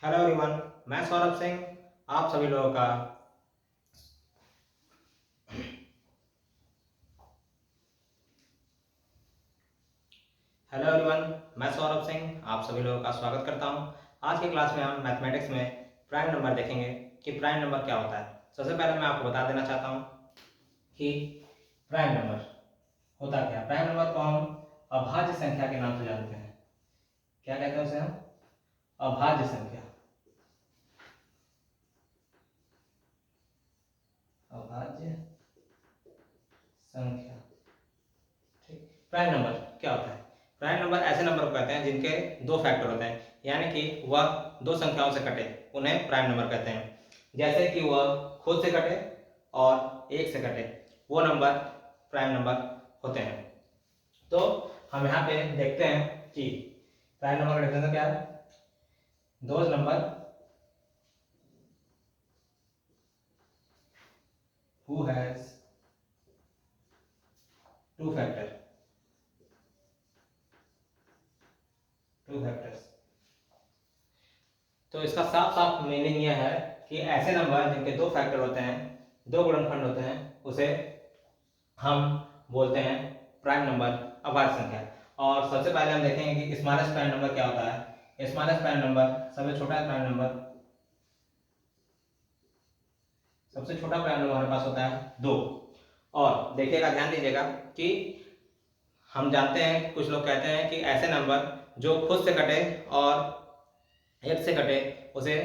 Hello everyone, मैं सौरभ सिंह आप सभी लोगों का हेलो एवरीवन, मैं सौरभ सिंह आप सभी लोगों का स्वागत करता हूं। आज की क्लास में हम मैथमेटिक्स में प्राइम नंबर देखेंगे कि प्राइम नंबर क्या होता है। सबसे पहले मैं आपको बता देना चाहता हूं कि प्राइम नंबर होता क्या है। प्राइम नंबर को हम अभाज्य संख्या के नाम से जानते हैं। क्या कहते हैं उसे हम? अभाज्य संख्या। अभाज्य संख्या। ठीक। प्राइम नंबर क्या होता है? प्राइम नंबर ऐसे नंबर को कहते हैं जिनके दो फैक्टर होते हैं, यानी कि वह दो संख्याओं से कटे, उन्हें प्राइम नंबर कहते हैं। जैसे कि वह खुद से कटे और एक से कटे, वो नंबर प्राइम नंबर होते हैं। तो हम यहाँ पे देखते हैं कि प्राइम नंबर का डेफिनेशन क्या है। Those number who has two factor two factors. तो इसका साफ साफ मीनिंग यह है कि ऐसे नंबर जिनके दो फैक्टर होते हैं, दो गुणनखंड होते हैं, उसे हम बोलते हैं प्राइम नंबर, अभाज्य संख्या। और सबसे पहले हम देखेंगे कि स्मॉलेस्ट प्राइम नंबर क्या होता है। स्मॉलेस्ट प्राइम नंबर, सबसे छोटा प्राइम नंबर, सबसे छोटा प्राइम नंबर हमारे पास होता है 2। और देखिएगा, ध्यान दीजिएगा कि हम जानते हैं, कुछ लोग कहते हैं कि ऐसे नंबर जो खुद से कटे और एक से कटे उसे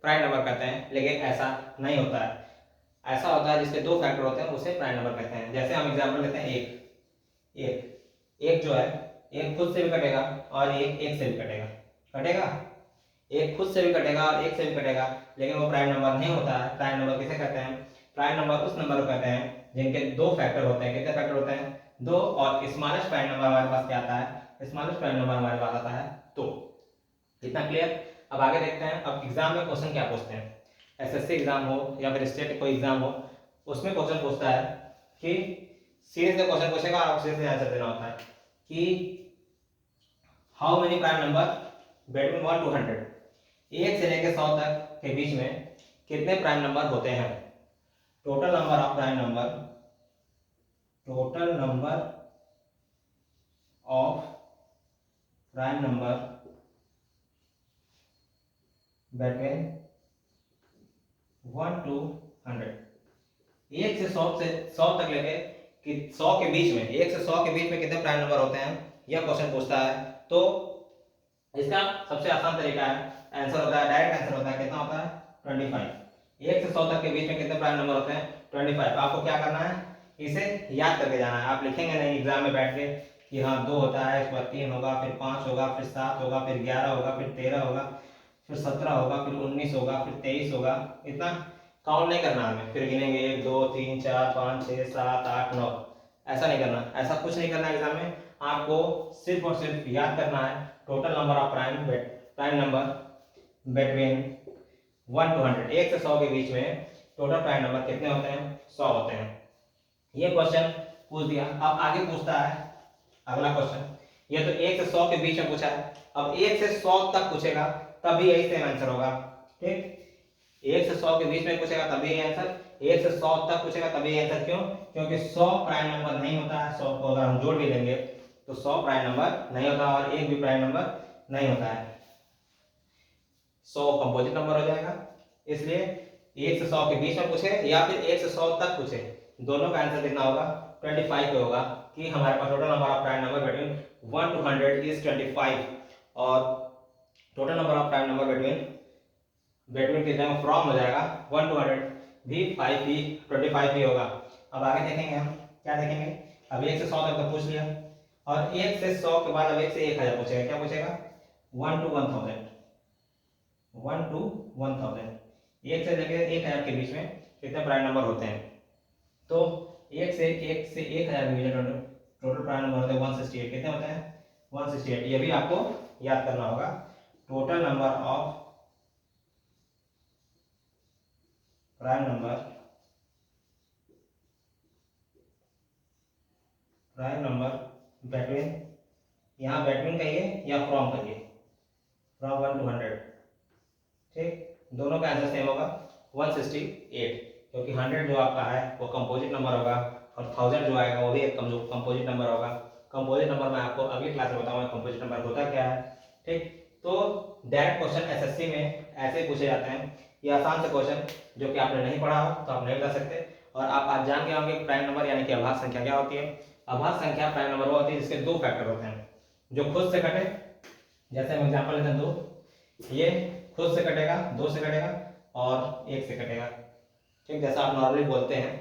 प्राइम नंबर कहते हैं, लेकिन ऐसा नहीं होता है। ऐसा होता है जिसके दो फैक्टर होते हैं उसे प्राइम नंबर कहते हैं। जैसे हम एग्जांपल लेते हैं एक एक एक जो है, एक खुद से भी कटेगा और एक से भी कटेगा। कटेगा, एक खुद से भी कटेगा और एक से भी कटेगा, लेकिन वो प्राइम नंबर नहीं होता है। प्राइम नंबर किसे कहते हैं? प्राइम नंबर उस नंबर को कहते हैं जिनके दो फैक्टर होते हैं। कितने फैक्टर होते हैं? दो। और स्मॉलेस्ट प्राइम नंबर हमारे पास क्या आता है? स्मॉलेस्ट प्राइम नंबर हमारे पास आता है 2। इतना क्लियर? अब आगे देखते हैं, अब एग्जाम में क्वेश्चन क्या पूछते हैं। एसएससी एग्जाम हो या फिर स्टेट कोई एग्जाम हो, उसमें क्वेश्चन पूछता है कि सीरीज का क्वेश्चन पूछेगा और आपको सीरीज में आंसर देना होता है कि how many prime number between 1 to 100, 1 से लेकर 100 तक के बीच में कितने प्राइम नंबर होते हैं। Total number of prime number, total number of prime number between 1 to 100, 1 से 100 तक लेके कि 100 के बीच में, 1 से 100 के बीच में कितने प्राइम नंबर होते हैं, यह क्वेश्चन पूछता है। तो इसका सबसे आसान तरीका है, आंसर होता है, डायरेक्ट आंसर होता है, कितना होता है? 25। 1 से 100 तक के बीच में कितने प्राइम नंबर होते हैं? 25। आपको क्या करना है? इसे याद करके जाना है। आप लिखेंगे नहीं एग्जाम में बैठ के कि हाँ 2 होता है, इसके बाद 3 होगा, फिर 5 होगा, फिर 7 होगा, फिर 11 होगा, फिर 13 होगा, फिर 17 होगा, फिर 19 होगा, फिर 23 होगा। इतना काउंट नहीं करना हमें, फिर गिनेंगे 1 2 3 4 5 6 7 8 9। ऐसा नहीं करना, ऐसा कुछ नहीं करना एग्जाम में। आपको सिर्फ और सिर्फ याद करना है total number of prime number between 1 to 100, 1 से 100 के बीच में टोटल प्राइम नंबर कितने होते हैं? 100 होते हैं। ये क्वेश्चन पूछ दिया। अब आगे पूछता है अगला क्वेश्चन। ये तो 1 से 100 के बीच में पूछा है, अब 1 से 100 तक पूछेगा तभी यही सेम आंसर होगा। ठीक, 1 से 100 के बीच में पूछेगा तभी ये आंसर, 1 से 100 तक पूछेगा तभी ये आंसर। क्यों? क्योंकि 100 प्राइम नंबर नहीं होता है। 100 को अगर हम जोड़ भी लेंगे तो 100 प्राइम नंबर नहीं होता और एक भी प्राइम नंबर नहीं होता है। 100 कंपोजिट नंबर हो जाएगा। इसलिए 1 से 100 के बीच में पूछे या फिर 1 से 100 तक पूछे, दोनों का आंसर कितना होगा? 25 पे होगा कि हमारे पास total number of prime number between 1 to 100 is 25। और total number of prime number between कितने में फ्रॉम हो जाएगा 1 to 100 भी 5 ही 25 ही होगा। अब आगे देखेंगे, हम क्या देखेंगे। अब 1 से 100 तक तो पूछ लिया, और 1 से 100 के बाद अब 1 से 1000 पूछेगा। क्या पूछेगा? 1 to 1000, 1 to 1000, 1 से लेकर 1000 के बीच में कितने प्राइम नंबर होते हैं। तो 1 से 1000 के बीच में टोटल प्राइम नंबर होते हैं 168। कितने होते हैं? 168। ये भी आपको याद करना होगा। Total number of prime number between, यहाँ बिटवीन कहिए या फ्रॉम कहिए, फ्रॉम 1 to 100, ठीक, दोनों का आंसर सेम होगा 168, क्योंकि 100 जो आपका है वो कंपोजिट नंबर होगा और 1000 जो आएगा वो भी एक कंपोजिट नंबर होगा। कंपोजिट नंबर मैं आपको अगली क्लास में बताऊंगा कंपोजिट नंबर होता क्या है। ठीक, तो डायरेक्ट क्वेश्चन एसएससी में ऐसे पूछे जाते हैं, ये आसान से क्वेश्चन जो कि आपने नहीं पढ़ा हो तो आप नहीं बता सकते। और आप आज जान के होंगे प्राइम नंबर यानी कि अभाज्य संख्या क्या होती है। अभाज्य संख्या प्राइम नंबर वो होती है जिसके दो फैक्टर होते हैं जो खुद से कटे, जैसे हम एग्जांपल लेते हैं दो, ये खुद से कटेगा, दो से कटेगा और एक से कटेगा। ठीक, जैसा आप नॉर्मली बोलते हैं,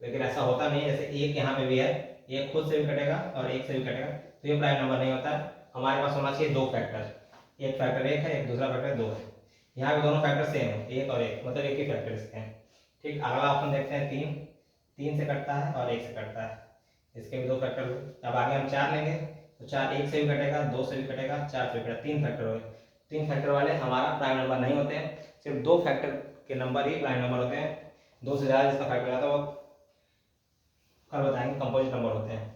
लेकिन ऐसा होता नहीं है। जैसे एक यहाँ पे भी है, एक खुद से भी कटेगा और एक से भी कटेगा, तो ये प्राइम नंबर नहीं होता। हमारे पास होना चाहिए दो फैक्टर, एक फैक्टर एक है, एक दूसरा फैक्टर दो है। यहाँ पे दोनों फैक्टर सेम है, एक और एक, मतलब एक ही फैक्टर इसके हैं। ठीक, अगला ऑप्शन देखते हैं तीन, तीन से कटता है और एक से कटता है, इसके भी दो फैक्टर हुए। अब आगे हम चार लेंगे तो चार एक से भी कटेगा, दो से भी कटेगा, चार से भी कटेगा, तीन फैक्टर हुए। तीन फैक्टर वाले हमारा प्राइम नंबर नहीं होते हैं, सिर्फ दो फैक्टर के नंबर ही प्राइम नंबर होते हैं। दो से ज़्यादा जिसका फैक्टर आता है वो कल बताएंगे कंपोजिट नंबर होते हैं।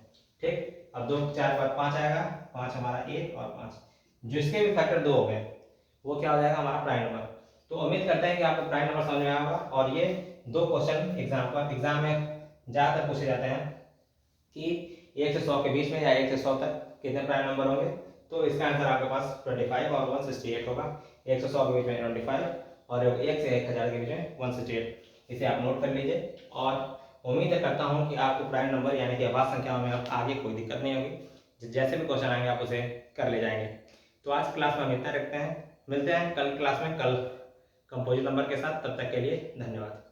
ठीक, अब दो चार पर पाँच आएगा, पाँच हमारा एक और पाँच, जिसके भी फैक्टर दो हो गए वो क्या हो जाएगा हमारा प्राइम नंबर। तो उम्मीद करते हैं कि आपको प्राइम नंबर समझ में आया होगा। और ये दो क्वेश्चन एग्जाम में ज़्यादातर पूछे जाते हैं कि 1 से 100 के बीच में या 1 से 100 तक कितने प्राइम नंबर होंगे। तो इसका आंसर आपके पास 25 और 168 होगा। 1 से 100 के बीच में 25 और 1 से 1000 के बीच में 168। इसे आप नोट कर लीजिए और उम्मीद करता हूँ कि आपको प्राइम नंबर यानी कि अभाज्य संख्याओं में अब आगे कोई दिक्कत नहीं होगी। जैसे भी क्वेश्चन आएंगे आप उसे कर ले जाएंगे। तो आज क्लास में हम इतना रखते हैं, मिलते हैं कल क्लास में, कल कंपोजिट नंबर के साथ। तब तक के लिए धन्यवाद।